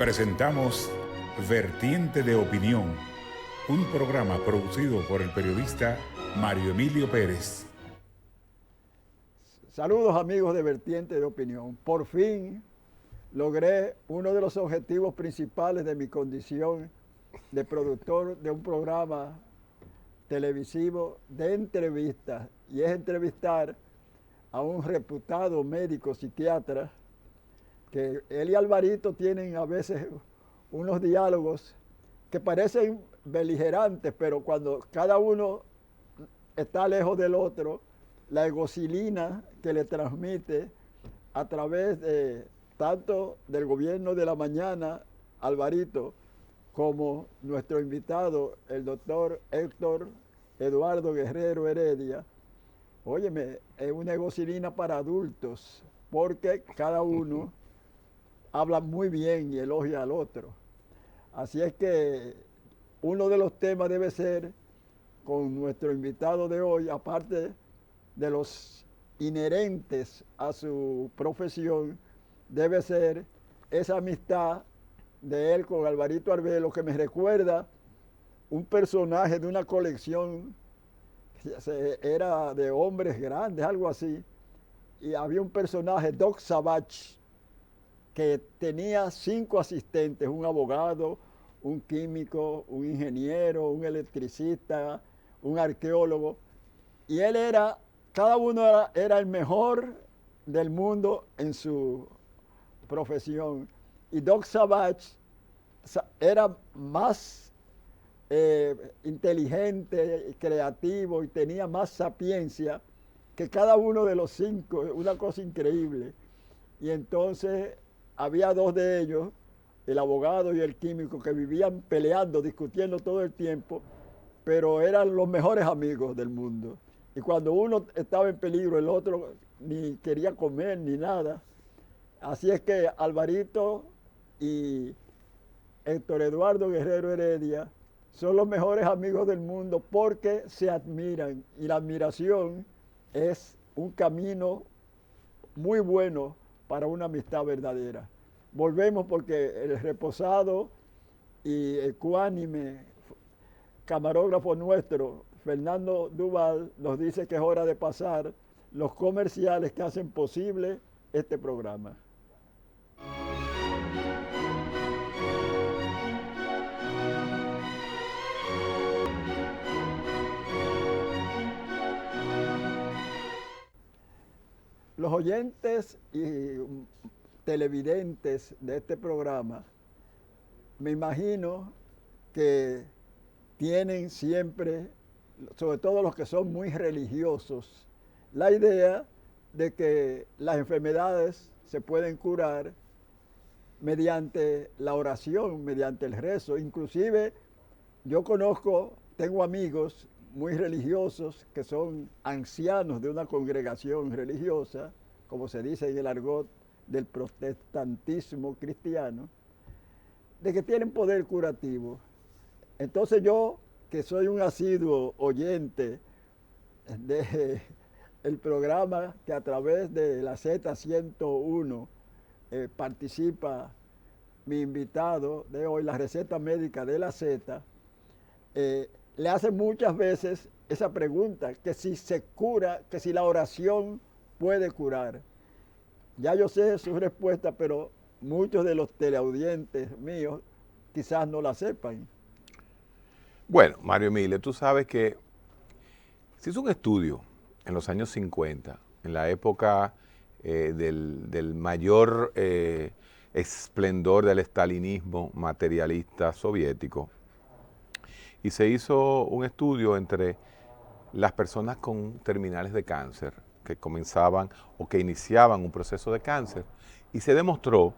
Presentamos Vertiente de Opinión, un programa producido por el periodista Mario Emilio Pérez. Saludos amigos de Vertiente de Opinión. Por fin logré uno de los objetivos principales de mi condición de productor de un programa televisivo de entrevistas, y es entrevistar a un reputado médico psiquiatra, que él y Alvarito tienen a veces unos diálogos que parecen beligerantes, pero cuando cada uno está lejos del otro, la egocilina que le transmite a través de tanto del gobierno de la mañana, Alvarito, como nuestro invitado, el doctor Héctor Eduardo Guerrero Heredia. Óyeme, es una egocilina para adultos, porque cada uno habla muy bien y elogia al otro. Así es que uno de los temas debe ser, con nuestro invitado de hoy, aparte de los inherentes a su profesión, debe ser esa amistad de él con Alvarito Arbelo, que me recuerda un personaje de una colección, era de hombres grandes, algo así, y había un personaje, Doc Savage, que tenía 5 asistentes, un abogado, un químico, un ingeniero, un electricista, un arqueólogo, y él era, cada uno era el mejor del mundo en su profesión. Y Doc Savage era más inteligente, creativo, y tenía más sapiencia que cada uno de los 5, una cosa increíble. Y entonces había 2 de ellos, el abogado y el químico, que vivían peleando, discutiendo todo el tiempo, pero eran los mejores amigos del mundo. Y cuando uno estaba en peligro, el otro ni quería comer ni nada. Así es que Alvarito y Héctor Eduardo Guerrero Heredia son los mejores amigos del mundo, porque se admiran, y la admiración es un camino muy bueno para una amistad verdadera. Volvemos porque el reposado y ecuánime camarógrafo nuestro, Fernando Duval, nos dice que es hora de pasar los comerciales que hacen posible este programa. Los oyentes y televidentes de este programa, me imagino que tienen siempre, sobre todo los que son muy religiosos, la idea de que las enfermedades se pueden curar mediante la oración, mediante el rezo. Inclusive yo tengo amigos muy religiosos que son ancianos de una congregación religiosa, como se dice en el argot del protestantismo cristiano, de que tienen poder curativo. Entonces yo, que soy un asiduo oyente del programa, que a través de la Z101 participa mi invitado de hoy, la receta médica de la Z, le hacen muchas veces esa pregunta, que si se cura, que si la oración puede curar. Ya yo sé su respuesta, pero muchos de los teleaudientes míos quizás no la sepan. Bueno, Mario Emilio, tú sabes que se hizo un estudio en los años 50, en la época del mayor esplendor del estalinismo materialista soviético, y se hizo un estudio entre las personas con terminales de cáncer que comenzaban o que iniciaban un proceso de cáncer, y se demostró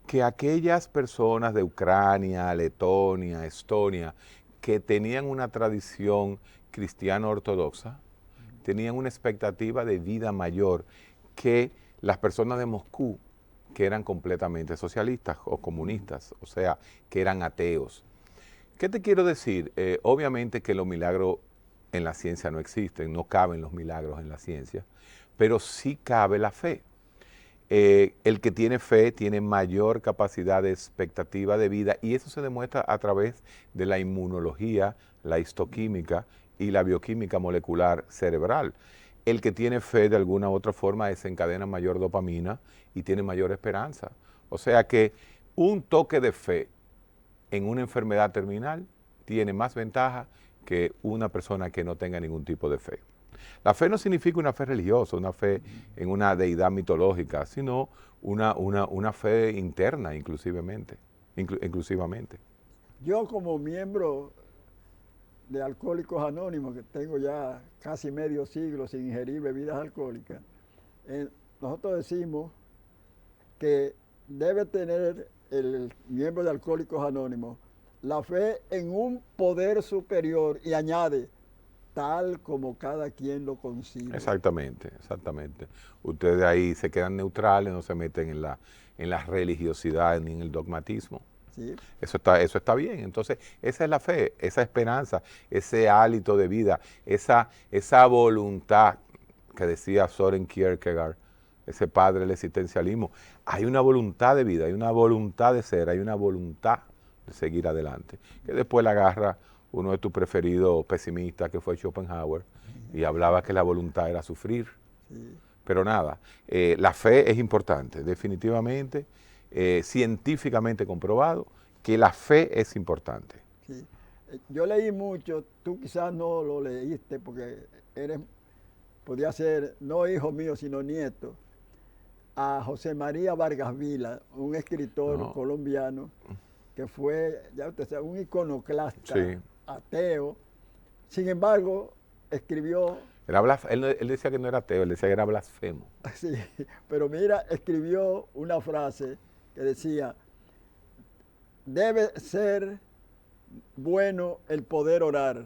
que aquellas personas de Ucrania, Letonia, Estonia, que tenían una tradición cristiana ortodoxa, tenían una expectativa de vida mayor que las personas de Moscú, que eran completamente socialistas o comunistas, o sea, que eran ateos. ¿Qué te quiero decir? Obviamente que los milagros en la ciencia no existen, no caben los milagros en la ciencia, pero sí cabe la fe. el que tiene fe tiene mayor capacidad de expectativa de vida y eso se demuestra a través de la inmunología, la histoquímica y la bioquímica molecular cerebral. El que tiene fe de alguna u otra forma desencadena mayor dopamina y tiene mayor esperanza. O sea que un toque de fe en una enfermedad terminal tiene más ventaja que una persona que no tenga ningún tipo de fe. La fe no significa una fe religiosa, una fe en una deidad mitológica, sino una fe interna inclusivamente. Yo como miembro de Alcohólicos Anónimos, que tengo ya casi medio siglo sin ingerir bebidas alcohólicas, nosotros decimos que debe tener el miembro de Alcohólicos Anónimos la fe en un poder superior y añade, tal como cada quien lo concibe. Exactamente. Ustedes ahí se quedan neutrales, no se meten en la religiosidad ni en el dogmatismo. ¿Sí? Eso está bien. Entonces, esa es la fe, esa esperanza, ese hálito de vida, esa voluntad que decía Soren Kierkegaard, ese padre del existencialismo. Hay una voluntad de vida, hay una voluntad de ser, hay una voluntad de seguir adelante, que después la agarra uno de tus preferidos pesimistas, que fue Schopenhauer, y hablaba que la voluntad era sufrir. Sí. Pero nada, la fe es importante, definitivamente, científicamente comprobado que la fe es importante. Sí. Yo leí mucho, tú quizás no lo leíste porque podía ser no hijo mío, sino nieto, a José María Vargas Vila, un escritor colombiano que fue, ya usted sabe, un iconoclasta, sí, ateo. Sin embargo, escribió... Él decía que no era ateo, él decía que era blasfemo. Sí, pero mira, escribió una frase que decía, debe ser bueno el poder orar,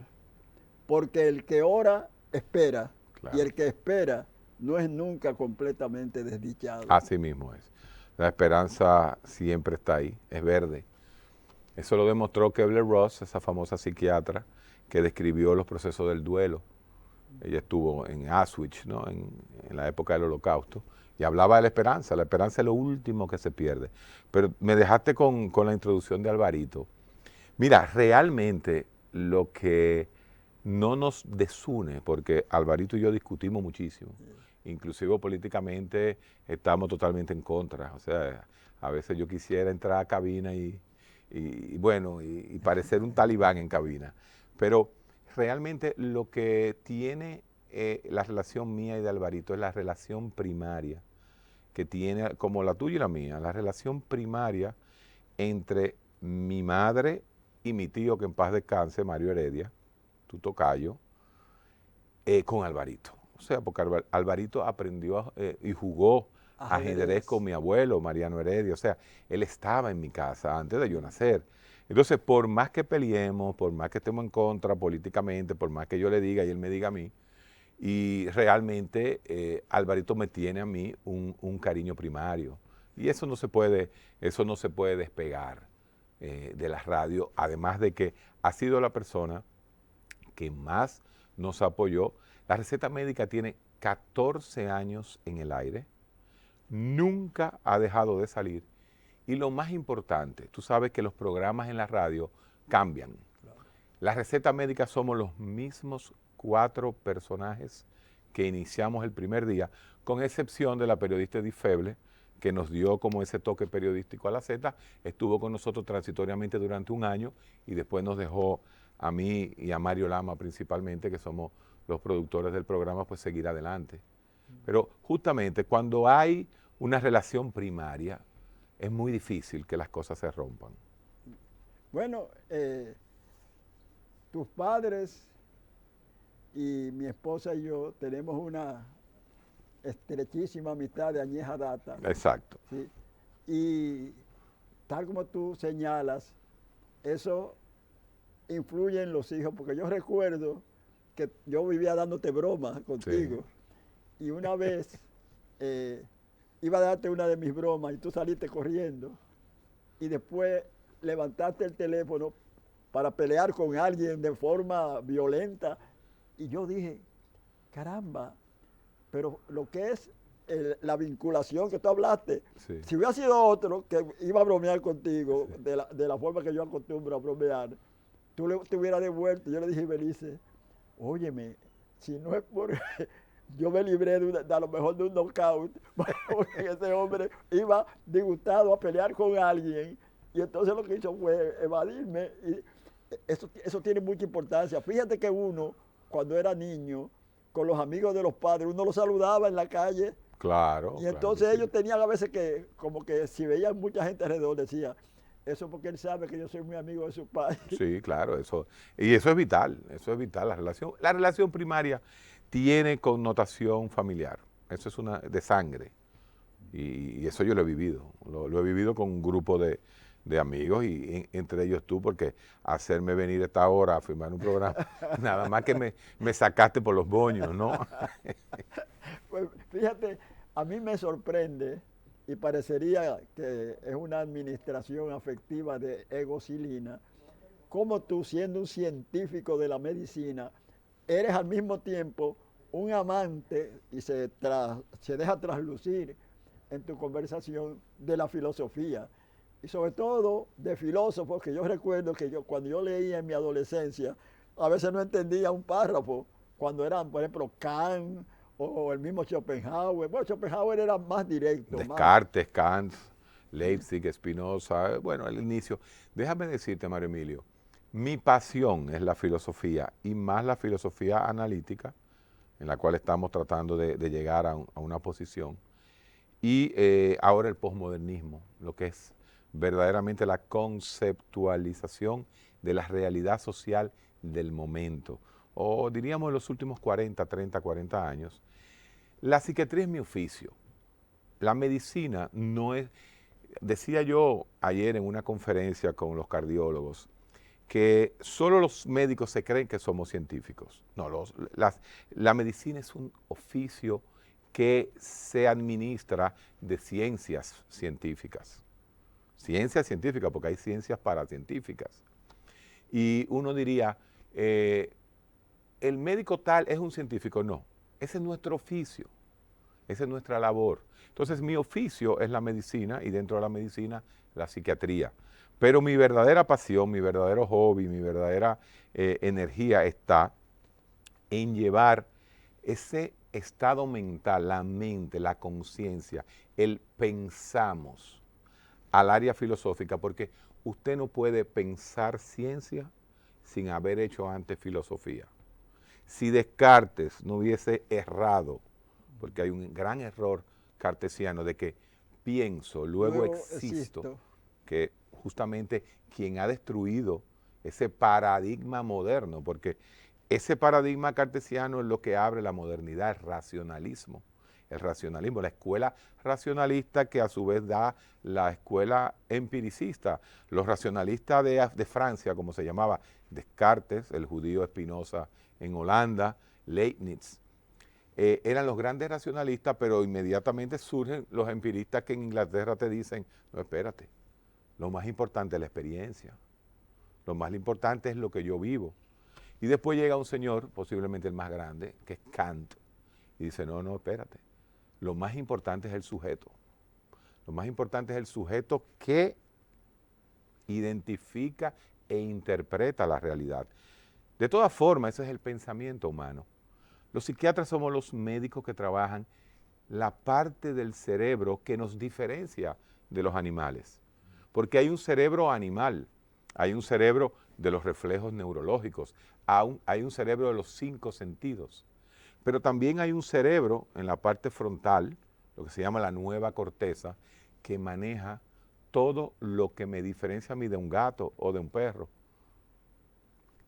porque el que ora espera, claro, y el que espera no es nunca completamente desdichado. Así mismo es. La esperanza siempre está ahí, es verde. Eso lo demostró Kübler-Ross, esa famosa psiquiatra que describió los procesos del duelo. Ella estuvo en Auschwitz, ¿no? en la época del Holocausto, y hablaba de la esperanza. La esperanza es lo último que se pierde. Pero me dejaste con la introducción de Alvarito. Mira, realmente lo que no nos desune, porque Alvarito y yo discutimos muchísimo, inclusive políticamente estamos totalmente en contra. O sea, a veces yo quisiera entrar a cabina y parecer un talibán en cabina. Pero realmente lo que tiene la relación mía y de Alvarito es la relación primaria que tiene, como la tuya y la mía, la relación primaria entre mi madre y mi tío, que en paz descanse, Mario Heredia, tu tocayo, con Alvarito. O sea, porque Alvarito aprendió y jugó ajedrez con mi abuelo, Mariano Heredia. O sea, él estaba en mi casa antes de yo nacer. Entonces, por más que peleemos, por más que estemos en contra políticamente, por más que yo le diga y él me diga a mí, y realmente Alvarito me tiene a mí un cariño primario. Y eso no se puede despegar de la radio, además de que ha sido la persona que más nos apoyó. La receta médica tiene 14 años en el aire, nunca ha dejado de salir. Y lo más importante, tú sabes que los programas en la radio cambian. La receta médica somos los mismos 4 personajes que iniciamos el primer día, con excepción de la periodista Edith Feble, que nos dio como ese toque periodístico a la Z, estuvo con nosotros transitoriamente durante un año y después nos dejó a mí y a Mario Lama principalmente, que somos los productores del programa, pues seguir adelante. Pero justamente cuando hay una relación primaria, es muy difícil que las cosas se rompan. Bueno, tus padres y mi esposa y yo tenemos una estrechísima amistad de añeja data. Exacto. ¿Sí? Y tal como tú señalas, eso influye en los hijos, porque yo recuerdo que yo vivía dándote bromas contigo, sí, y una vez iba a darte una de mis bromas y tú saliste corriendo y después levantaste el teléfono para pelear con alguien de forma violenta y yo dije, caramba, pero lo que es la vinculación que tú hablaste. Sí. Si hubiera sido otro que iba a bromear contigo de la forma que yo acostumbro a bromear, tú te hubieras devuelto. Yo le dije a Belice, óyeme, si no es por... Yo me libré de a lo mejor de un knockout, porque ese hombre iba disgustado a pelear con alguien y entonces lo que hizo fue evadirme. Y eso tiene mucha importancia. Fíjate que uno, cuando era niño, con los amigos de los padres, uno los saludaba en la calle. Claro. Y entonces claro que ellos tenían a veces que, como que si veían mucha gente alrededor, decía, eso porque él sabe que yo soy muy amigo de su padre. Sí, claro, y eso es vital, la relación primaria tiene connotación familiar, eso es una de sangre, y eso yo lo he vivido, lo he vivido con un grupo de amigos, y entre ellos tú, porque hacerme venir a esta hora a firmar un programa, nada más que me sacaste por los moños, ¿no? Pues fíjate, a mí me sorprende y parecería que es una administración afectiva de egocilina, como tú, siendo un científico de la medicina, eres al mismo tiempo un amante y se deja traslucir en tu conversación de la filosofía. Y sobre todo de filósofos, que yo recuerdo que cuando yo leía en mi adolescencia, a veces no entendía un párrafo, cuando eran, por ejemplo, Kant, o el mismo Schopenhauer. Bueno, Schopenhauer era más directo. Descartes, Kant, Leipzig, Spinoza, bueno, al inicio. Déjame decirte, Mario Emilio, mi pasión es la filosofía, y más la filosofía analítica, en la cual estamos tratando de llegar a una posición, y ahora el posmodernismo, lo que es verdaderamente la conceptualización de la realidad social del momento, o diríamos los últimos 40, 30, 40 años. La psiquiatría es mi oficio. La medicina no es... Decía yo ayer en una conferencia con los cardiólogos que solo los médicos se creen que somos científicos. No, la medicina es un oficio que se administra de ciencias científicas. Ciencias científicas, porque hay ciencias paracientíficas. Y uno diría, el médico tal es un científico. No, ese es nuestro oficio, esa es nuestra labor. Entonces mi oficio es la medicina, y dentro de la medicina la psiquiatría. Pero mi verdadera pasión, mi verdadero hobby, mi verdadera energía está en llevar ese estado mental, la mente, la conciencia, el pensamos al área filosófica, porque usted no puede pensar ciencia sin haber hecho antes filosofía. Si Descartes no hubiese errado, porque hay un gran error cartesiano de que pienso, luego existo, que justamente quien ha destruido ese paradigma moderno, porque ese paradigma cartesiano es lo que abre la modernidad, el racionalismo, la escuela racionalista que a su vez da la escuela empiricista. Los racionalistas de Francia, como se llamaba, Descartes, el judío Spinoza en Holanda, Leibniz, eran los grandes racionalistas, pero inmediatamente surgen los empiristas que en Inglaterra te dicen, no, espérate, lo más importante es la experiencia, lo más importante es lo que yo vivo. Y después llega un señor, posiblemente el más grande, que es Kant, y dice, no, espérate, lo más importante es el sujeto. Lo más importante es el sujeto que identifica e interpreta la realidad. De todas formas, ese es el pensamiento humano. Los psiquiatras somos los médicos que trabajan la parte del cerebro que nos diferencia de los animales. Porque hay un cerebro animal, hay un cerebro de los reflejos neurológicos, hay un cerebro de los 5 sentidos, pero también hay un cerebro en la parte frontal, lo que se llama la nueva corteza, que maneja todo lo que me diferencia a mí de un gato o de un perro,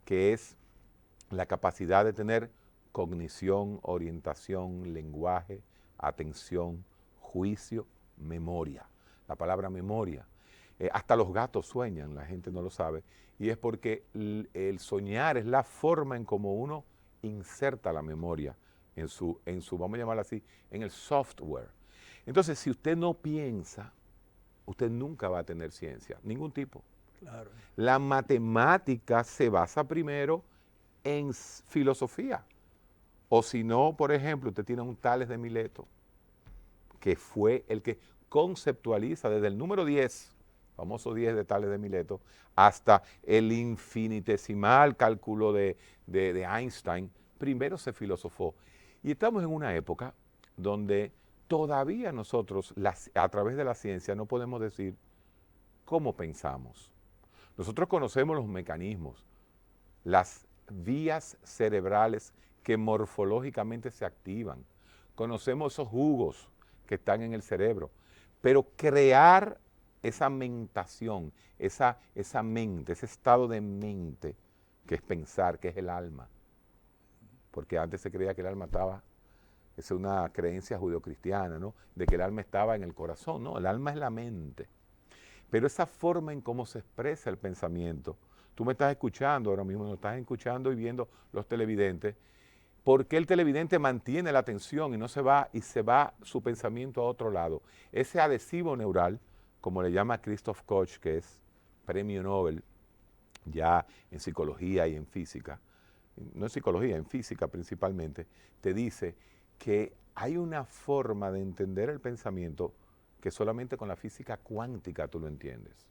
que es la capacidad de tener cognición, orientación, lenguaje, atención, juicio, memoria. La palabra memoria. Hasta los gatos sueñan, la gente no lo sabe, y es porque el soñar es la forma en cómo uno inserta la memoria en su, vamos a llamarlo así, en el software. Entonces, si usted no piensa, usted nunca va a tener ciencia, ningún tipo. Claro. La matemática se basa primero en filosofía. O si no, por ejemplo, usted tiene un Tales de Mileto, que fue el que conceptualiza desde el número 10, famoso 10 de Tales de Mileto, hasta el infinitesimal cálculo de Einstein. Primero se filosofó. Y estamos en una época donde todavía nosotros, a través de la ciencia, no podemos decir cómo pensamos. Nosotros conocemos los mecanismos, las vías cerebrales que morfológicamente se activan. Conocemos esos jugos que están en el cerebro. Pero crear esa mentación, esa mente, ese estado de mente, que es pensar, que es el alma. Porque antes se creía que el alma estaba, es una creencia judeocristiana, ¿no? De que el alma estaba en el corazón. No, el alma es la mente. Pero esa forma en cómo se expresa el pensamiento, tú me estás escuchando ahora mismo, nos estás escuchando y viendo los televidentes. ¿Por qué el televidente mantiene la atención y no se va su pensamiento a otro lado? Ese adhesivo neural, como le llama Christoph Koch, que es premio Nobel ya en psicología y en física, no en psicología, en física principalmente, te dice que hay una forma de entender el pensamiento que solamente con la física cuántica tú lo entiendes.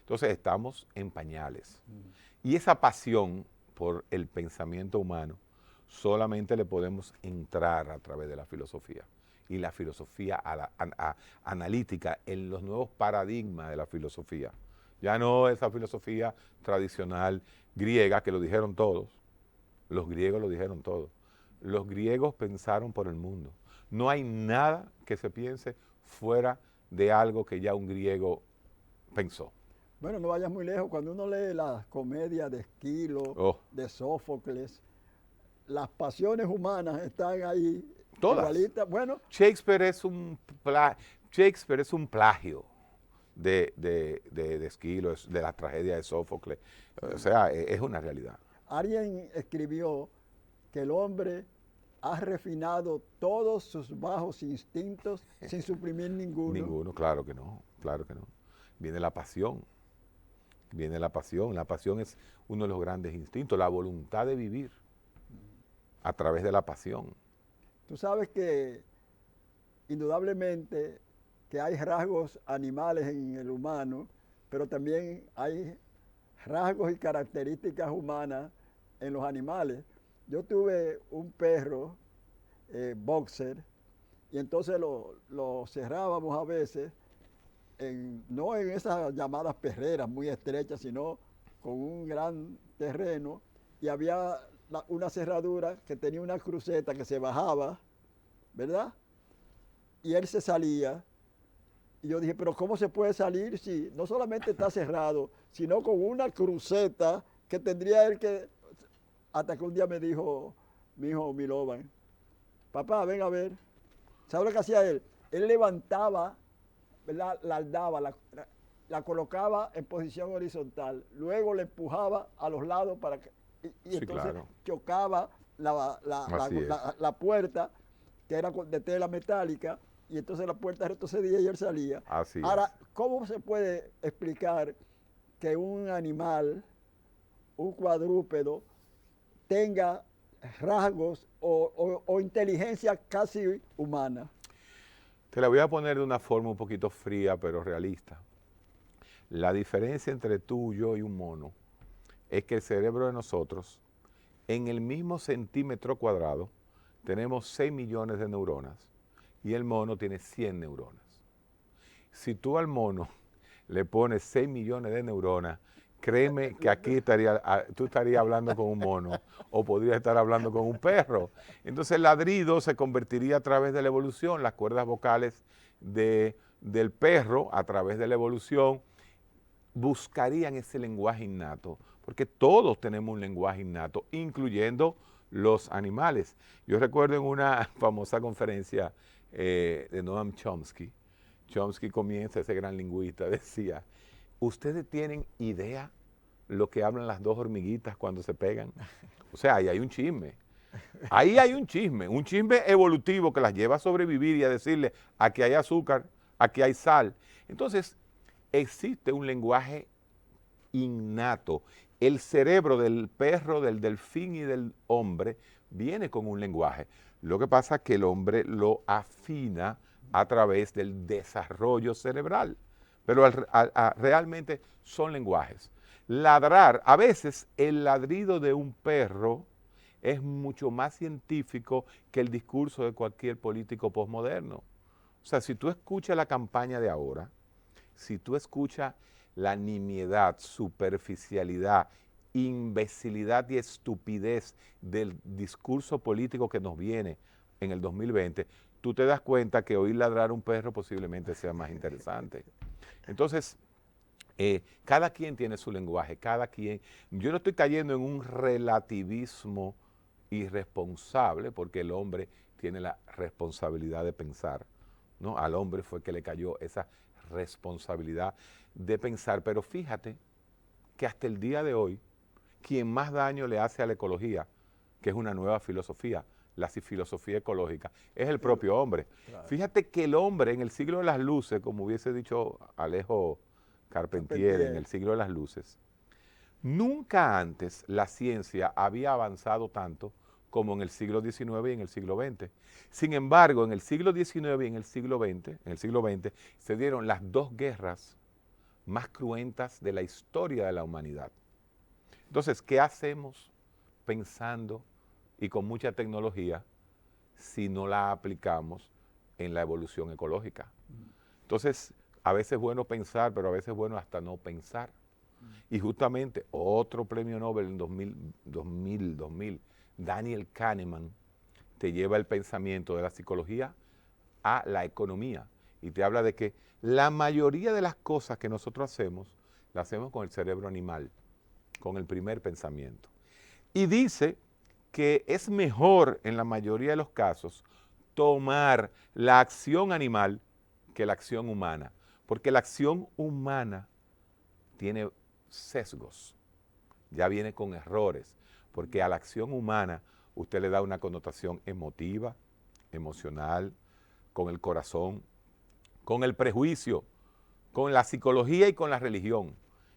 Entonces estamos en pañales. Y esa pasión por el pensamiento humano solamente le podemos entrar a través de la filosofía. Y la filosofía analítica en los nuevos paradigmas de la filosofía. Ya no esa filosofía tradicional griega, que lo dijeron todos. Los griegos lo dijeron todo. Los griegos pensaron por el mundo. No hay nada que se piense fuera de algo que ya un griego pensó. Bueno, no vayas muy lejos. Cuando uno lee las comedias de Esquilo, de Sófocles, las pasiones humanas están ahí. Todas. Igualitas. Bueno, Shakespeare es un plagio de Esquilo, de la tragedia de Sófocles. O sea, es una realidad. Alguien escribió que el hombre ha refinado todos sus bajos instintos sin suprimir ninguno. Ninguno, claro que no, claro que no. Viene la pasión. La pasión es uno de los grandes instintos, la voluntad de vivir a través de la pasión. Tú sabes que indudablemente que hay rasgos animales en el humano, pero también hay rasgos y características humanas en los animales. Yo tuve un perro boxer y entonces lo cerrábamos a veces, no en esas llamadas perreras muy estrechas, sino con un gran terreno y había una cerradura que tenía una cruceta que se bajaba, ¿verdad? Y él se salía. Y yo dije, pero ¿cómo se puede salir si no solamente está cerrado, sino con una cruceta que tendría él que... Hasta que un día me dijo mi hijo Milovan, papá, ven a ver. ¿Sabes lo que hacía él? Él levantaba, ¿verdad? La aldaba, la colocaba en posición horizontal, luego le empujaba a los lados para que... Y entonces claro. chocaba la puerta, que era de tela metálica, y entonces la puerta retrocedía y él salía. Así Ahora, es. ¿cómo se puede explicar que un animal, un cuadrúpedo, tenga rasgos o inteligencia casi humana? Te la voy a poner de una forma un poquito fría, pero realista. La diferencia entre tú, yo y un mono es que el cerebro de nosotros, en el mismo centímetro cuadrado, tenemos 6 millones de neuronas y el mono tiene 100 neuronas. Si tú al mono le pones 6 millones de neuronas, créeme que aquí tú estarías hablando con un mono o podrías estar hablando con un perro. Entonces el ladrido se convertiría a través de la evolución, las cuerdas vocales del perro a través de la evolución buscarían ese lenguaje innato, porque todos tenemos un lenguaje innato, incluyendo los animales. Yo recuerdo en una famosa conferencia de Noam Chomsky, Chomsky comienza, ese gran lingüista, decía, ¿ustedes tienen idea lo que hablan las dos hormiguitas cuando se pegan? O sea, ahí hay un chisme. Ahí hay un chisme evolutivo que las lleva a sobrevivir y a decirle, aquí hay azúcar, aquí hay sal. Entonces, existe un lenguaje innato. El cerebro del perro, del delfín y del hombre viene con un lenguaje. Lo que pasa es que el hombre lo afina a través del desarrollo cerebral. Pero realmente son lenguajes. Ladrar, a veces el ladrido de un perro es mucho más científico que el discurso de cualquier político posmoderno. O sea, si tú escuchas la campaña de ahora, si tú escuchas la nimiedad, superficialidad, imbecilidad y estupidez del discurso político que nos viene en el 2020, tú te das cuenta que oír ladrar un perro posiblemente sea más interesante. Entonces, cada quien tiene su lenguaje, cada quien. Yo no estoy cayendo en un relativismo irresponsable, porque el hombre tiene la responsabilidad de pensar, ¿no? Al hombre fue que le cayó esa responsabilidad de pensar, pero fíjate que hasta el día de hoy, quien más daño le hace a la ecología, que es una nueva filosofía, la filosofía ecológica, es el propio hombre. Claro. Fíjate que el hombre en el siglo de las luces, como hubiese dicho Alejo Carpentier en el siglo de las luces, nunca antes la ciencia había avanzado tanto como en el siglo XIX y en el siglo XX. Sin embargo, en el siglo XIX y en el siglo XX se dieron las dos guerras más cruentas de la historia de la humanidad. Entonces, ¿qué hacemos pensando y con mucha tecnología si no la aplicamos en la evolución ecológica? Entonces, a veces es bueno pensar, pero a veces es bueno hasta no pensar. Y justamente otro premio Nobel en 2000, Daniel Kahneman, te lleva el pensamiento de la psicología a la economía y te habla de que la mayoría de las cosas que nosotros hacemos, las hacemos con el cerebro animal, con el primer pensamiento. Y dice que es mejor en la mayoría de los casos tomar la acción animal que la acción humana, porque la acción humana tiene sesgos, ya viene con errores, porque a la acción humana usted le da una connotación emotiva, emocional, con el corazón, con el prejuicio, con la psicología y con la religión,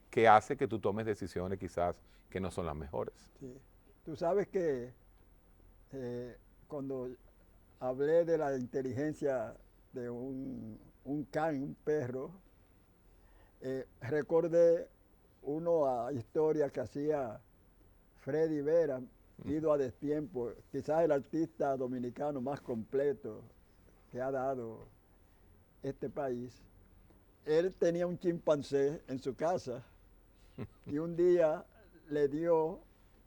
que hace que tú tomes decisiones quizás que no son las mejores. Sí. Tú sabes que cuando hablé de la inteligencia de un can, un perro, recordé una historia que hacía Freddy Vera, ido a destiempo, quizás el artista dominicano más completo que ha dado este país. Él tenía un chimpancé en su casa y un día le dio,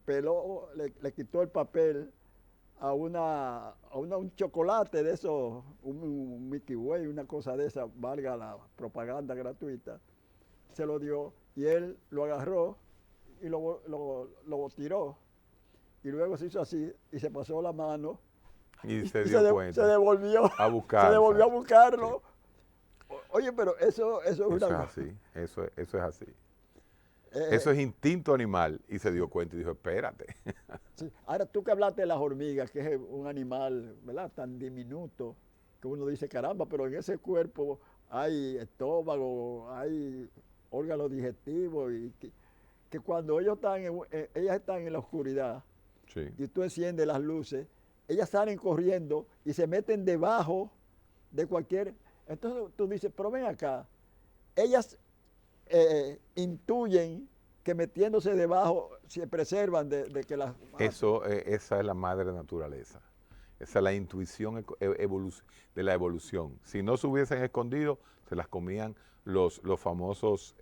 le quitó el papel a un chocolate de esos, un Mickey Way, una cosa de esa, valga la propaganda gratuita, se lo dio y él lo agarró y lo tiró. Y luego se hizo así y se pasó la mano y se dio cuenta. Se devolvió a buscar. Se devolvió a buscarlo. Sí. Oye, pero eso es una... Eso es así, eso es así. Eso es instinto animal y se dio cuenta y dijo, espérate. Sí. Ahora, tú que hablaste de las hormigas, que es un animal, ¿verdad?, tan diminuto, que uno dice, caramba, pero en ese cuerpo hay estómago, hay órganos digestivos, y que cuando ellas están en la oscuridad, sí, y tú enciendes las luces, ellas salen corriendo y se meten debajo de cualquier... Entonces tú dices, pero ven acá, ellas intuyen que metiéndose debajo se preservan de que las... Esa es la madre naturaleza. Esa es la intuición de la evolución. Si no se hubiesen escondido, se las comían los famosos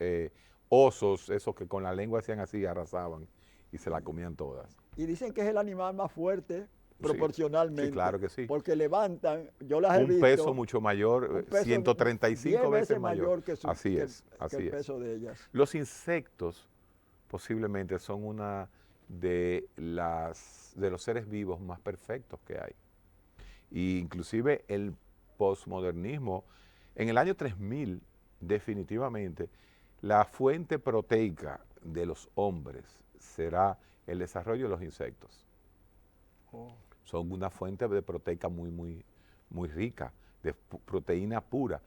osos, esos que con la lengua hacían así y arrasaban y se la comían todas. Y dicen que es el animal más fuerte proporcionalmente. Sí, claro que sí. Porque levantan, yo las he visto. Un peso mucho mayor, 135 veces mayor. Así es. El peso de ellas. Los insectos posiblemente son una de los seres vivos más perfectos que hay. Y inclusive el posmodernismo, en el año 3000, definitivamente, la fuente proteica de los hombres será el desarrollo de los insectos. Son una fuente de proteica muy rica, de proteína pura.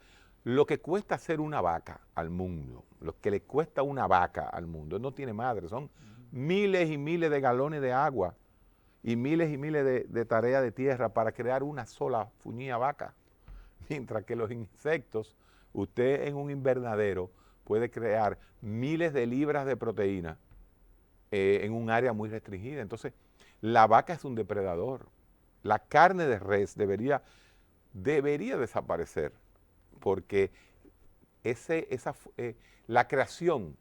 Lo que cuesta hacer una vaca al mundo, lo que le cuesta una vaca al mundo, no tiene madre, son miles y miles de galones de agua y miles de tareas de tierra para crear una sola fuñía vaca. Mientras que los insectos, usted en un invernadero puede crear miles de libras de proteína en un área muy restringida. Entonces, la vaca es un depredador. La carne de res debería desaparecer porque la creación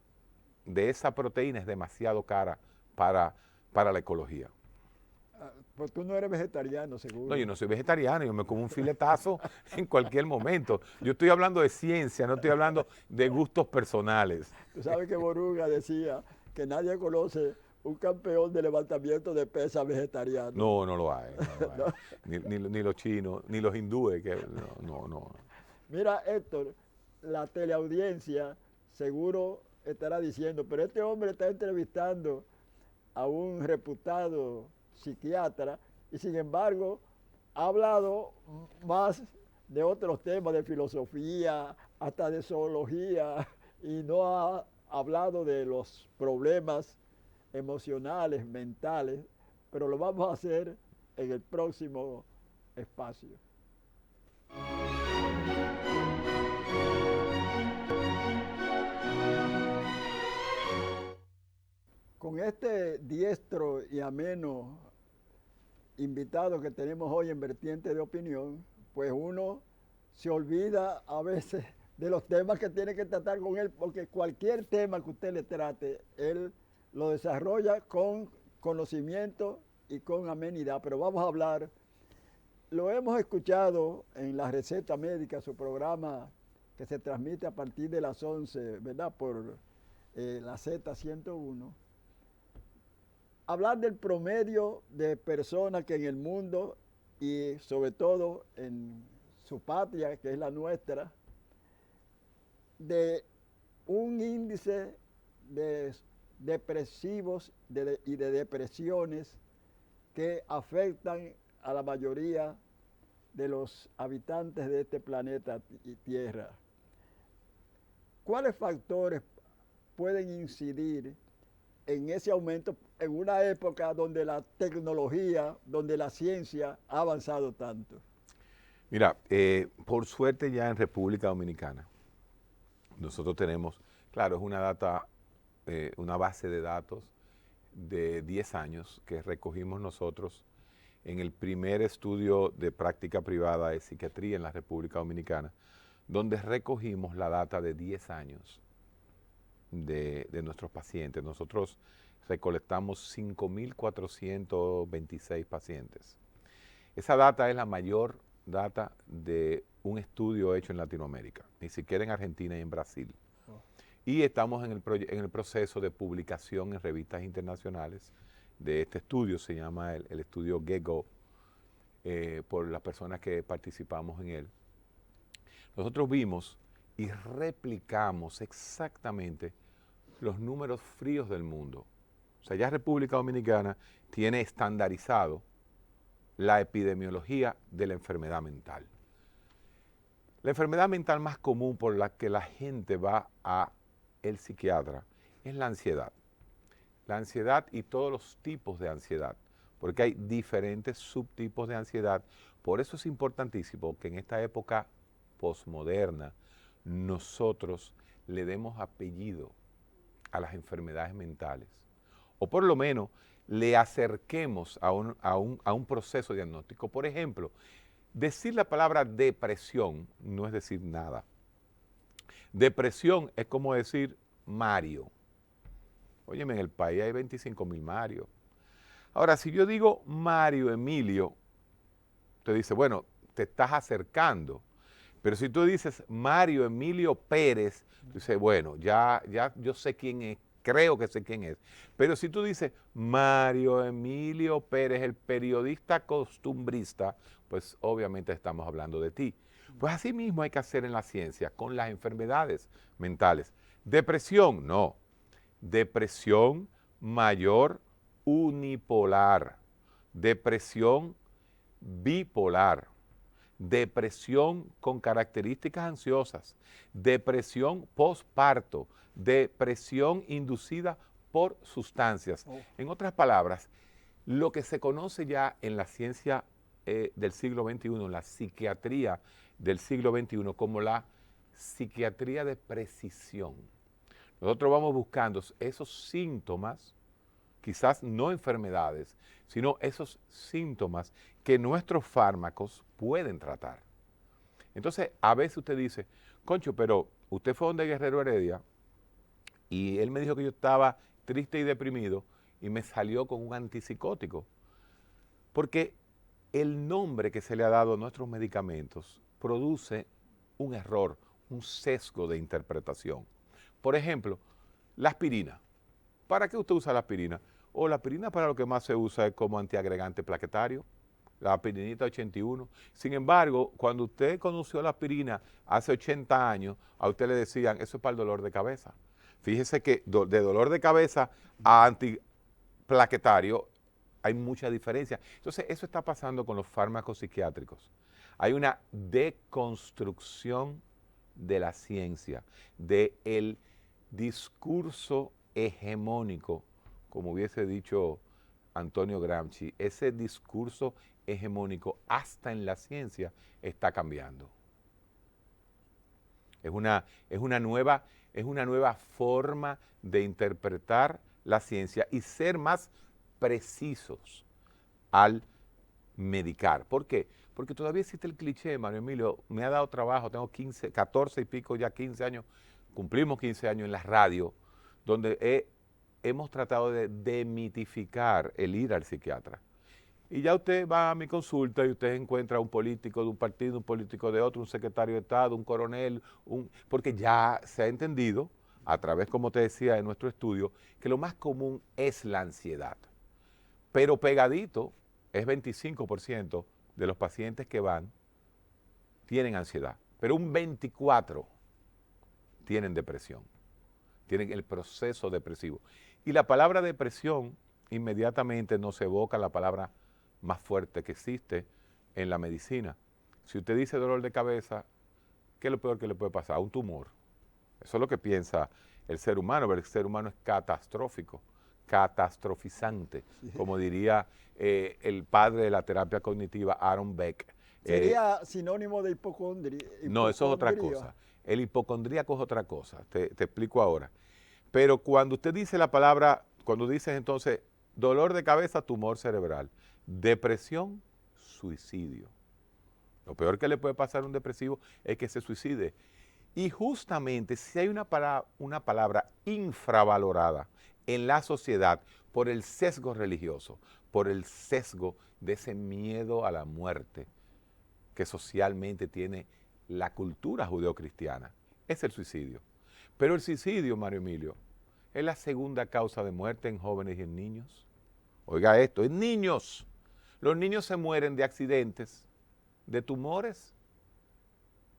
de esa proteína es demasiado cara para la ecología. Pues tú no eres vegetariano, seguro. No, yo no soy vegetariano, yo me como un filetazo en cualquier momento. Yo estoy hablando de ciencia, no estoy hablando de gustos personales. Tú sabes que Boruga decía que nadie conoce un campeón de levantamiento de pesas vegetariano. No, no lo hay. No lo hay. Ni los chinos, ni los hindúes. No. Mira, Héctor, la teleaudiencia seguro estará diciendo, pero este hombre está entrevistando a un reputado psiquiatra y sin embargo ha hablado más de otros temas, de filosofía, hasta de zoología, y no ha hablado de los problemas emocionales, mentales, pero lo vamos a hacer en el próximo espacio. Con este diestro y ameno invitado que tenemos hoy en Vertiente de Opinión, pues uno se olvida a veces de los temas que tiene que tratar con él, porque cualquier tema que usted le trate, él lo desarrolla con conocimiento y con amenidad. Pero vamos a hablar, lo hemos escuchado en la Receta Médica, su programa que se transmite a partir de las 11, ¿verdad? Por la Z101. Hablar del promedio de personas que en el mundo y sobre todo en su patria, que es la nuestra, de un índice de depresivos y de depresiones que afectan a la mayoría de los habitantes de este planeta Tierra. ¿Cuáles factores pueden incidir en ese aumento en una época donde la tecnología, donde la ciencia ha avanzado tanto? Mira, por suerte ya en República Dominicana, nosotros tenemos, claro, es una data, una base de datos de 10 años que recogimos nosotros en el primer estudio de práctica privada de psiquiatría en la República Dominicana, donde recogimos la data de 10 años de nuestros pacientes. Nosotros recolectamos 5.426 pacientes. Esa data es la mayor data de un estudio hecho en Latinoamérica, ni siquiera en Argentina y en Brasil. Y estamos en el proceso de publicación en revistas internacionales de este estudio, se llama el estudio GEGO, por las personas que participamos en él. Nosotros vimos y replicamos exactamente los números fríos del mundo. O sea, ya República Dominicana tiene estandarizado la epidemiología de la enfermedad mental. La enfermedad mental más común por la que la gente va a el psiquiatra es la ansiedad. La ansiedad y todos los tipos de ansiedad, porque hay diferentes subtipos de ansiedad. Por eso es importantísimo que en esta época posmoderna nosotros le demos apellido a las enfermedades mentales, o por lo menos le acerquemos a un proceso diagnóstico. Por ejemplo, decir la palabra depresión no es decir nada. Depresión es como decir Mario. Óyeme, en el país hay 25.000 Mario. Ahora, si yo digo Mario Emilio, te dice, bueno, te estás acercando. Pero si tú dices Mario Emilio Pérez, tú dices, bueno, ya yo sé quién es, creo que sé quién es. Pero si tú dices Mario Emilio Pérez, el periodista costumbrista, pues obviamente estamos hablando de ti. Pues así mismo hay que hacer en la ciencia con las enfermedades mentales. Depresión, no. Depresión mayor unipolar. Depresión bipolar. Depresión con características ansiosas, depresión postparto, depresión inducida por sustancias. En otras palabras, lo que se conoce ya en la ciencia del siglo XXI, en la psiquiatría del siglo XXI como la psiquiatría de precisión. Nosotros vamos buscando esos síntomas, quizás no enfermedades, sino esos síntomas que nuestros fármacos pueden tratar. Entonces, a veces usted dice, concho, pero usted fue donde Guerrero Heredia y él me dijo que yo estaba triste y deprimido y me salió con un antipsicótico. Porque el nombre que se le ha dado a nuestros medicamentos produce un error, un sesgo de interpretación. Por ejemplo, la aspirina. ¿Para qué usted usa la aspirina? O la aspirina para lo que más se usa es como antiagregante plaquetario, la aspirinita 81. Sin embargo, cuando usted conoció la aspirina hace 80 años, a usted le decían, eso es para el dolor de cabeza. Fíjese que de dolor de cabeza a antiplaquetario hay mucha diferencia. Entonces, eso está pasando con los fármacos psiquiátricos. Hay una deconstrucción de la ciencia, del discurso hegemónico, como hubiese dicho Antonio Gramsci. Ese discurso hegemónico hasta en la ciencia está cambiando. Es una nueva forma de interpretar la ciencia y ser más precisos al medicar. ¿Por qué? Porque todavía existe el cliché, Mario Emilio, me ha dado trabajo, tengo 14 y pico, ya 15 años, cumplimos 15 años en la radio, donde hemos tratado de demitificar el ir al psiquiatra. Y ya usted va a mi consulta y usted encuentra un político de un partido, un político de otro, un secretario de Estado, un coronel, porque ya se ha entendido, a través, como te decía, de nuestro estudio, que lo más común es la ansiedad. Pero pegadito es 25% de los pacientes que van tienen ansiedad, pero un 24% tienen depresión, tienen el proceso depresivo. Y la palabra depresión inmediatamente nos evoca la palabra más fuerte que existe en la medicina. Si usted dice dolor de cabeza, ¿qué es lo peor que le puede pasar? Un tumor. Eso es lo que piensa el ser humano, pero el ser humano es catastrófico, catastrofizante, como diría el padre de la terapia cognitiva, Aaron Beck. ¿Sería sinónimo de hipocondria? No, eso es otra cosa. El hipocondríaco es otra cosa, te explico ahora. Pero cuando usted dice la palabra, cuando dices entonces dolor de cabeza, tumor cerebral, depresión, suicidio. Lo peor que le puede pasar a un depresivo es que se suicide. Y justamente si hay una palabra infravalorada en la sociedad por el sesgo religioso, por el sesgo de ese miedo a la muerte que socialmente tiene la cultura judeocristiana, es el suicidio. Pero el suicidio, Mario Emilio, es la segunda causa de muerte en jóvenes y en niños. Oiga esto, en niños. Los niños se mueren de accidentes, de tumores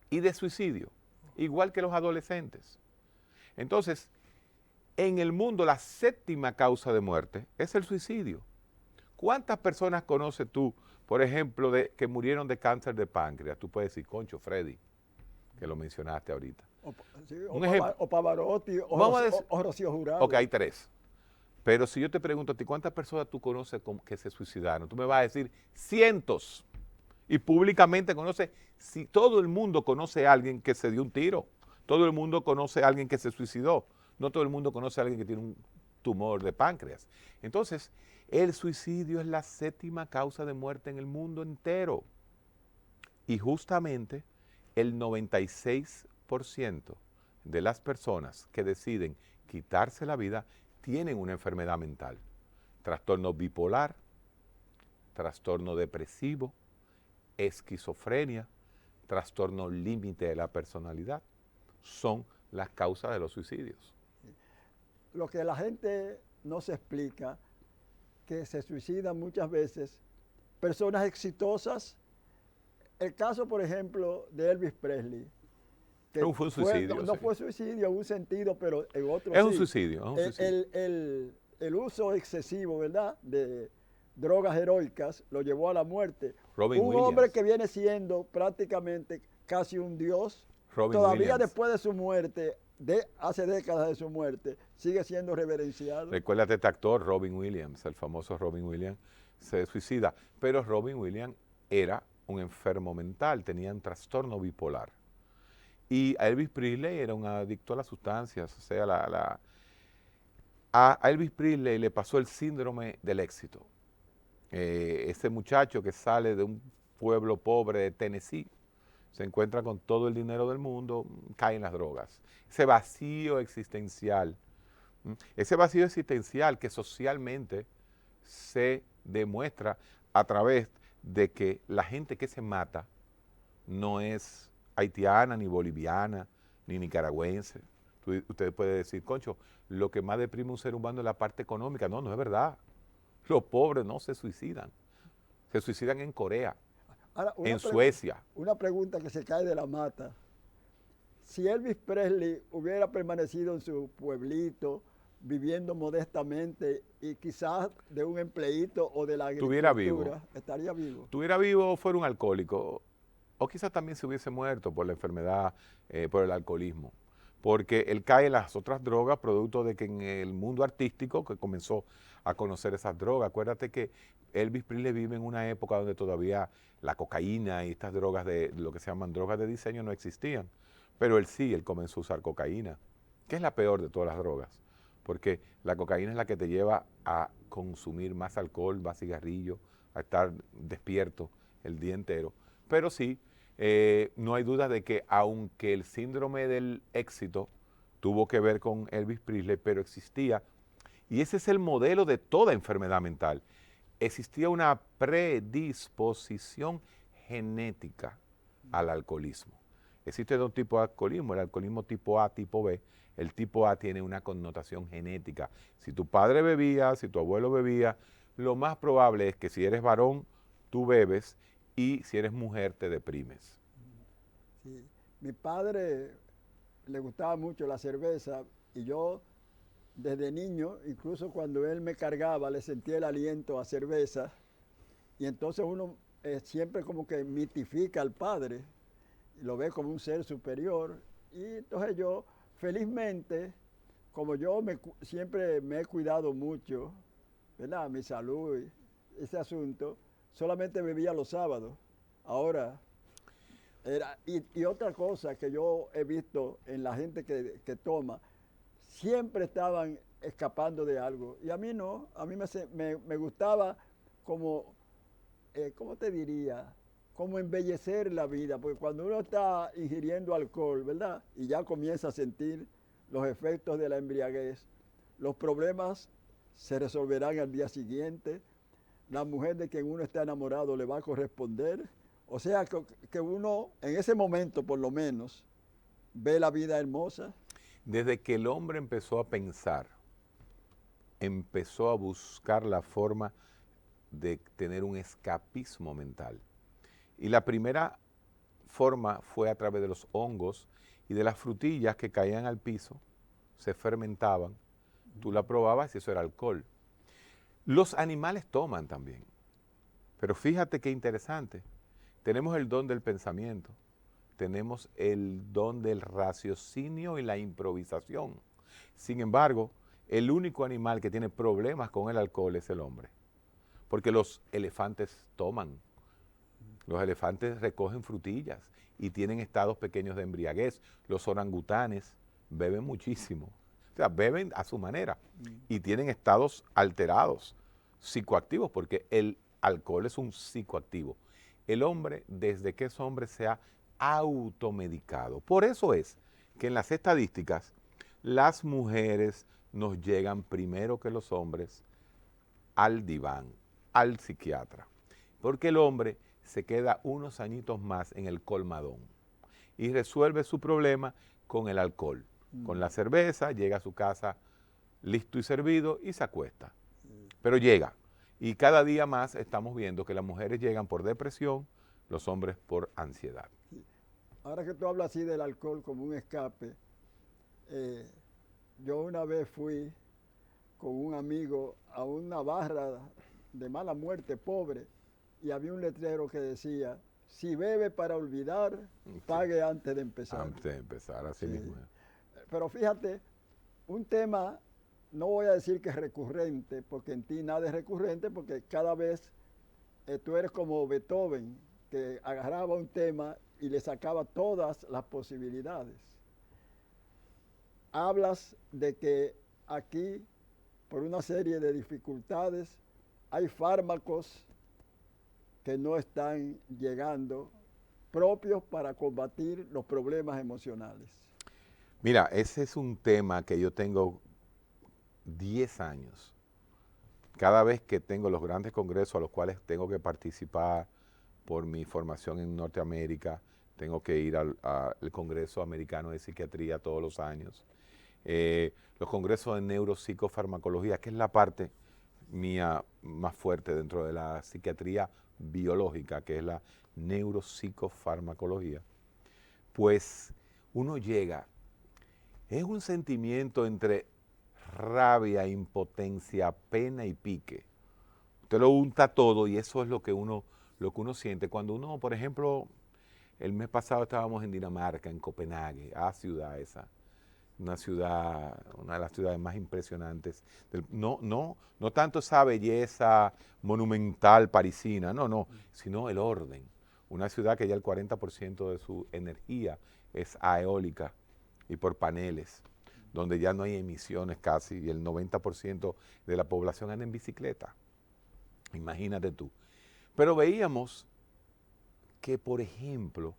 y de suicidio, igual que los adolescentes. Entonces, en el mundo la séptima causa de muerte es el suicidio. ¿Cuántas personas conoces tú, por ejemplo, que murieron de cáncer de páncreas? Tú puedes decir, concho, Freddy, que lo mencionaste ahorita. O Pavarotti, o Rocío Jurado. Ok, hay 3. Pero si yo te pregunto a ti, ¿cuántas personas tú conoces que se suicidaron? Tú me vas a decir cientos. Y públicamente conoce, si todo el mundo conoce a alguien que se dio un tiro, todo el mundo conoce a alguien que se suicidó, no todo el mundo conoce a alguien que tiene un tumor de páncreas. Entonces, el suicidio es la séptima causa de muerte en el mundo entero. Y justamente el 96% de las personas que deciden quitarse la vida tienen una enfermedad mental. Trastorno bipolar, trastorno depresivo, esquizofrenia, trastorno límite de la personalidad, son las causas de los suicidios. Lo que la gente no se explica, que se suicidan muchas veces personas exitosas. El caso, por ejemplo, de Elvis Presley. Que no fue un suicidio. No fue suicidio en un sentido, pero en otro es sí. Un suicidio. El uso excesivo, ¿verdad?, de drogas heroicas lo llevó a la muerte. Robin un Williams. Hombre que viene siendo prácticamente casi un dios, Robin todavía Williams. Después de su muerte, hace décadas de su muerte, sigue siendo reverenciado. Recuérdate este actor, Robin Williams, el famoso Robin Williams, se suicida. Pero Robin Williams era un enfermo mental, tenía un trastorno bipolar. Y a Elvis Presley era un adicto a las sustancias, o sea, a Elvis Presley le pasó el síndrome del éxito. Ese muchacho que sale de un pueblo pobre de Tennessee, se encuentra con todo el dinero del mundo, cae en las drogas. Ese vacío existencial, que socialmente se demuestra a través de que la gente que se mata no es haitiana, ni boliviana, ni nicaragüense. Usted puede decir, concho, lo que más deprime a un ser humano es la parte económica. No, no es verdad. Los pobres no se suicidan. Se suicidan en Corea, Ahora, en Suecia. Una pregunta que se cae de la mata. Si Elvis Presley hubiera permanecido en su pueblito, viviendo modestamente y quizás de un empleíto o de la agricultura, estaría vivo. Estuviera vivo o fuera un alcohólico. O quizás también se hubiese muerto por la enfermedad, por el alcoholismo. Porque él cae en las otras drogas, producto de que en el mundo artístico, que comenzó a conocer esas drogas. Acuérdate que Elvis Presley vive en una época donde todavía la cocaína y estas drogas de lo que se llaman drogas de diseño no existían. Pero él comenzó a usar cocaína, que es la peor de todas las drogas. Porque la cocaína es la que te lleva a consumir más alcohol, más cigarrillo, a estar despierto el día entero. Pero sí, no hay duda de que aunque el síndrome del éxito tuvo que ver con Elvis Presley, pero existía, y ese es el modelo de toda enfermedad mental, existía una predisposición genética al alcoholismo. Existe dos tipos de alcoholismo, el alcoholismo tipo A, tipo B. El tipo A tiene una connotación genética. Si tu padre bebía, si tu abuelo bebía, lo más probable es que si eres varón, tú bebes, y si eres mujer, te deprimes. Sí. Mi padre le gustaba mucho la cerveza y yo desde niño, incluso cuando él me cargaba, le sentía el aliento a cerveza y entonces uno siempre como que mitifica al padre y lo ve como un ser superior y entonces yo felizmente, como yo siempre me he cuidado mucho, ¿verdad? Mi salud, ese asunto, solamente bebía los sábados. Ahora, y otra cosa que yo he visto en la gente que toma, siempre estaban escapando de algo. Y a mí no, a mí me gustaba como, ¿cómo te diría? Como embellecer la vida, porque cuando uno está ingiriendo alcohol, ¿verdad? Y ya comienza a sentir los efectos de la embriaguez, los problemas se resolverán al día siguiente, la mujer de quien uno está enamorado le va a corresponder, o sea que uno en ese momento por lo menos ve la vida hermosa. Desde que el hombre empezó a pensar, empezó a buscar la forma de tener un escapismo mental. Y la primera forma fue a través de los hongos y de las frutillas que caían al piso, se fermentaban, tú la probabas y eso era alcohol. Los animales toman también, pero fíjate qué interesante, tenemos el don del pensamiento, tenemos el don del raciocinio y la improvisación. Sin embargo, el único animal que tiene problemas con el alcohol es el hombre, porque los elefantes toman. Los elefantes recogen frutillas y tienen estados pequeños de embriaguez. Los orangutanes beben muchísimo. O sea, beben a su manera y tienen estados alterados, psicoactivos, porque el alcohol es un psicoactivo. El hombre, desde que es hombre, se ha automedicado. Por eso es que en las estadísticas las mujeres nos llegan primero que los hombres al diván, al psiquiatra. Porque el hombre se queda unos añitos más en el colmadón y resuelve su problema con el alcohol. Con la cerveza, llega a su casa listo y servido y se acuesta. Pero llega. Y cada día más estamos viendo que las mujeres llegan por depresión, los hombres por ansiedad. Ahora que tú hablas así del alcohol como un escape, yo una vez fui con un amigo a una barra de mala muerte, pobre, y había un letrero que decía, si bebe para olvidar, pague antes de empezar. Antes de empezar, así mismo. Pero fíjate, un tema, no voy a decir que es recurrente, porque en ti nada es recurrente, porque cada vez tú eres como Beethoven, que agarraba un tema y le sacaba todas las posibilidades. Hablas de que aquí, por una serie de dificultades, hay fármacos que no están llegando propios para combatir los problemas emocionales. Mira, ese es un tema que yo tengo 10 años. Cada vez que tengo los grandes congresos a los cuales tengo que participar por mi formación en Norteamérica, tengo que ir al Congreso Americano de Psiquiatría todos los años. Los congresos de neuropsicofarmacología, que es la parte mía más fuerte dentro de la psiquiatría biológica, que es la neuropsicofarmacología, pues uno llega, es un sentimiento entre rabia, impotencia, pena y pique. Usted lo unta todo y eso es lo que uno siente. Cuando uno, por ejemplo, el mes pasado estábamos en Dinamarca, en Copenhague, ciudad esa, una de las ciudades más impresionantes. No tanto esa belleza monumental parisina, no, sino el orden. Una ciudad que ya el 40% de su energía es eólica y por paneles, donde ya no hay emisiones casi y el 90% de la población anda en bicicleta. Imagínate tú. Pero veíamos que, por ejemplo,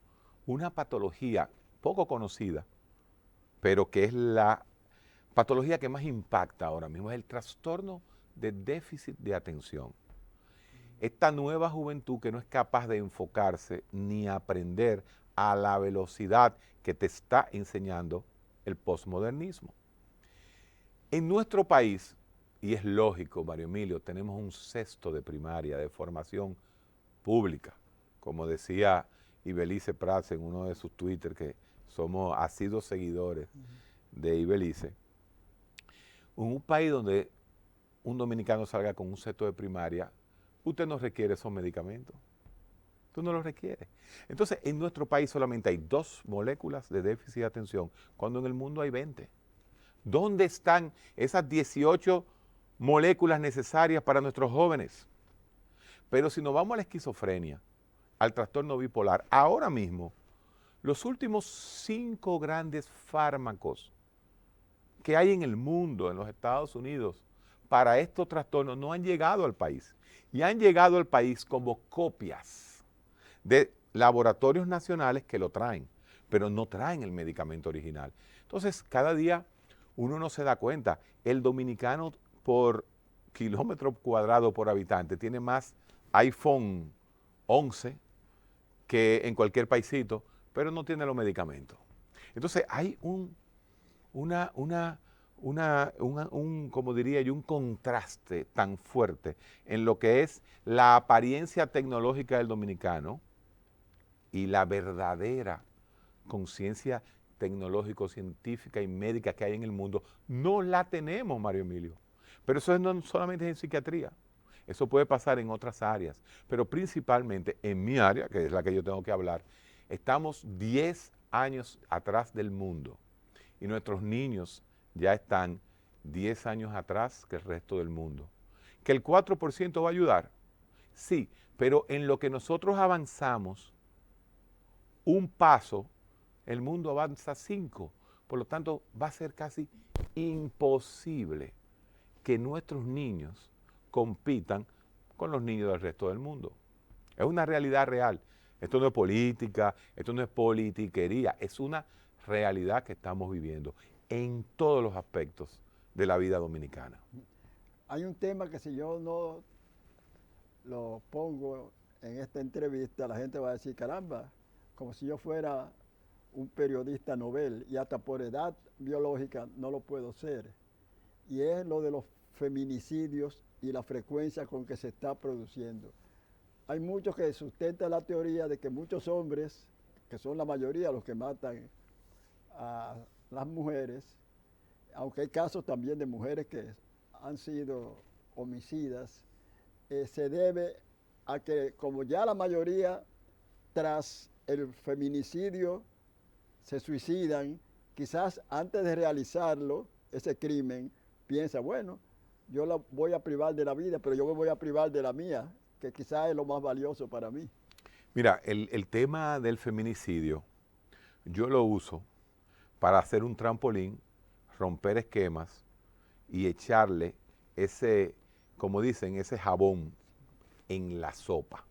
una patología poco conocida, pero que es la patología que más impacta ahora mismo, es el trastorno de déficit de atención. Esta nueva juventud que no es capaz de enfocarse ni aprender a la velocidad que te está enseñando el posmodernismo. En nuestro país, y es lógico, Mario Emilio, tenemos un sexto de primaria de formación pública, como decía Ibelice Prats en uno de sus Twitter, que somos asiduos seguidores de Ibelice. En un país donde un dominicano salga con un sexto de primaria, usted no requiere esos medicamentos. Tú no los requieres. Entonces, en nuestro país solamente hay 2 moléculas de déficit de atención, cuando en el mundo hay 20. ¿Dónde están esas 18 moléculas necesarias para nuestros jóvenes? Pero si nos vamos a la esquizofrenia, al trastorno bipolar, ahora mismo, los últimos 5 grandes fármacos que hay en el mundo, en los Estados Unidos, para estos trastornos no han llegado al país. Y han llegado al país como copias de laboratorios nacionales que lo traen, pero no traen el medicamento original. Entonces, cada día uno no se da cuenta. El dominicano por kilómetro cuadrado por habitante tiene más iPhone 11 que en cualquier paisito, pero no tiene los medicamentos. Entonces hay como diría yo, un contraste tan fuerte en lo que es la apariencia tecnológica del dominicano y la verdadera conciencia tecnológico, científica y médica que hay en el mundo. No la tenemos, Mario Emilio. Pero eso no solamente en psiquiatría. Eso puede pasar en otras áreas, pero principalmente en mi área, que es la que yo tengo que hablar, estamos 10 años atrás del mundo y nuestros niños ya están 10 años atrás que el resto del mundo. ¿Que el 4% va a ayudar? Sí, pero en lo que nosotros avanzamos un paso, el mundo avanza 5. Por lo tanto, va a ser casi imposible que nuestros niños compitan con los niños del resto del mundo. Es una realidad real. Esto no es política, esto no es politiquería, es una realidad que estamos viviendo en todos los aspectos de la vida dominicana. Hay un tema que si yo no lo pongo en esta entrevista, la gente va a decir, caramba, como si yo fuera un periodista novel y hasta por edad biológica no lo puedo ser. Y es lo de los feminicidios y la frecuencia con que se está produciendo. Hay muchos que sustentan la teoría de que muchos hombres, que son la mayoría los que matan a las mujeres, aunque hay casos también de mujeres que han sido homicidas, se debe a que como ya la mayoría tras el feminicidio se suicidan, quizás antes de realizarlo, ese crimen, piensa, bueno, yo la voy a privar de la vida, pero yo me voy a privar de la mía, que quizás es lo más valioso para mí. Mira, el tema del feminicidio, yo lo uso para hacer un trampolín, romper esquemas y echarle ese, como dicen, ese jabón en la sopa.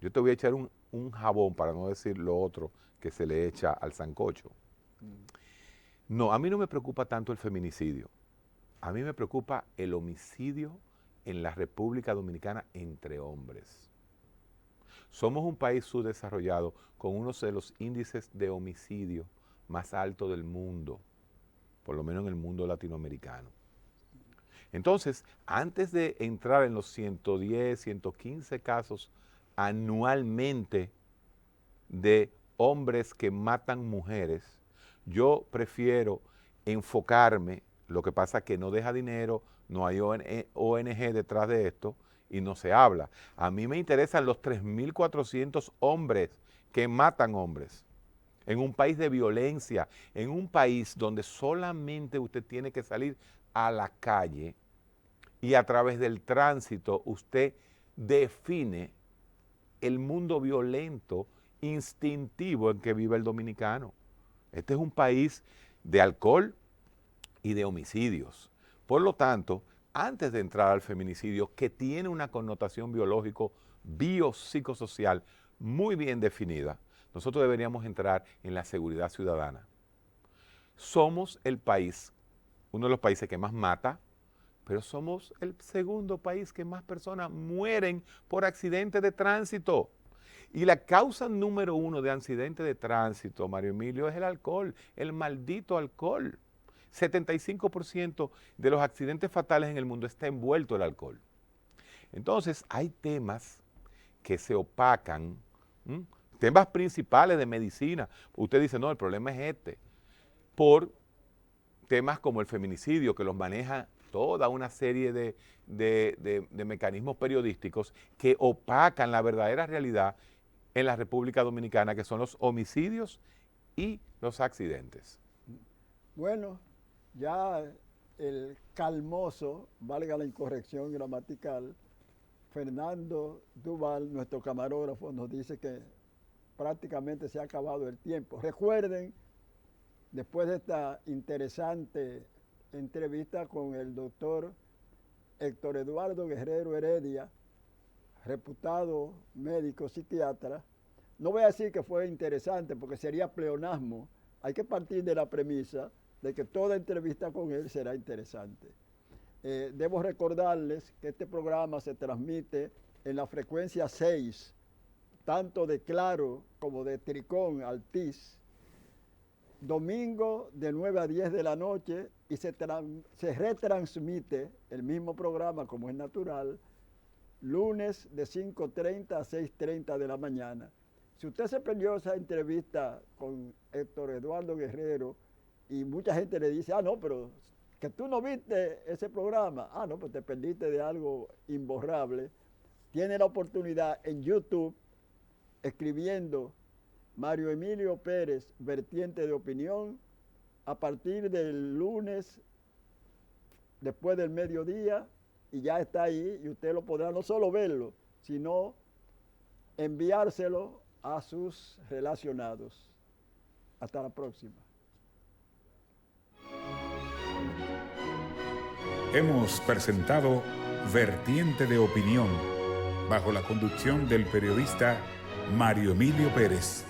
Yo te voy a echar un jabón, para no decir lo otro que se le echa al sancocho. No, a mí no me preocupa tanto el feminicidio. A mí me preocupa el homicidio en la República Dominicana entre hombres. Somos un país subdesarrollado con uno de los índices de homicidio más altos del mundo, por lo menos en el mundo latinoamericano. Entonces, antes de entrar en los 110, 115 casos anualmente de hombres que matan mujeres, yo prefiero enfocarme. Lo que pasa es que no deja dinero, no hay ONG detrás de esto y no se habla. A mí me interesan los 3.400 hombres que matan hombres en un país de violencia, en un país donde solamente usted tiene que salir a la calle y a través del tránsito usted define el mundo violento, instintivo en que vive el dominicano. Este es un país de alcohol y de homicidios. Por lo tanto, antes de entrar al feminicidio, que tiene una connotación biológico, biopsicosocial muy bien definida, nosotros deberíamos entrar en la seguridad ciudadana. Somos el país, uno de los países que más mata, pero somos el segundo país que más personas mueren por accidentes de tránsito. Y la causa número 1 de accidentes de tránsito, Mario Emilio, es el alcohol, el maldito alcohol. 75% de los accidentes fatales en el mundo está envuelto el alcohol. Entonces, hay temas que se opacan, temas principales de medicina. Usted dice, no, el problema es este. Por temas como el feminicidio, que los maneja toda una serie de mecanismos periodísticos que opacan la verdadera realidad en la República Dominicana, que son los homicidios y los accidentes. Bueno, ya el calmoso, valga la incorrección gramatical, Fernando Duval, nuestro camarógrafo, nos dice que prácticamente se ha acabado el tiempo. Recuerden, después de esta interesante entrevista con el doctor Héctor Eduardo Guerrero Heredia, reputado médico psiquiatra, no voy a decir que fue interesante porque sería pleonasmo. Hay que partir de la premisa de que toda entrevista con él será interesante. Debo recordarles que este programa se transmite en la frecuencia 6, tanto de Claro como de Tricón, Altiz, domingo de 9 a 10 de la noche, y se retransmite el mismo programa, como es natural, lunes de 5:30 a 6:30 de la mañana. Si usted se perdió esa entrevista con Héctor Eduardo Guerrero y mucha gente le dice, no, pero que tú no viste ese programa, no, pues te perdiste de algo imborrable, tiene la oportunidad en YouTube, escribiendo Mario Emilio Pérez, vertiente de opinión, a partir del lunes, después del mediodía, y ya está ahí, y usted lo podrá no solo verlo, sino enviárselo a sus relacionados. Hasta la próxima. Hemos presentado Vertiente de Opinión, bajo la conducción del periodista Mario Emilio Pérez.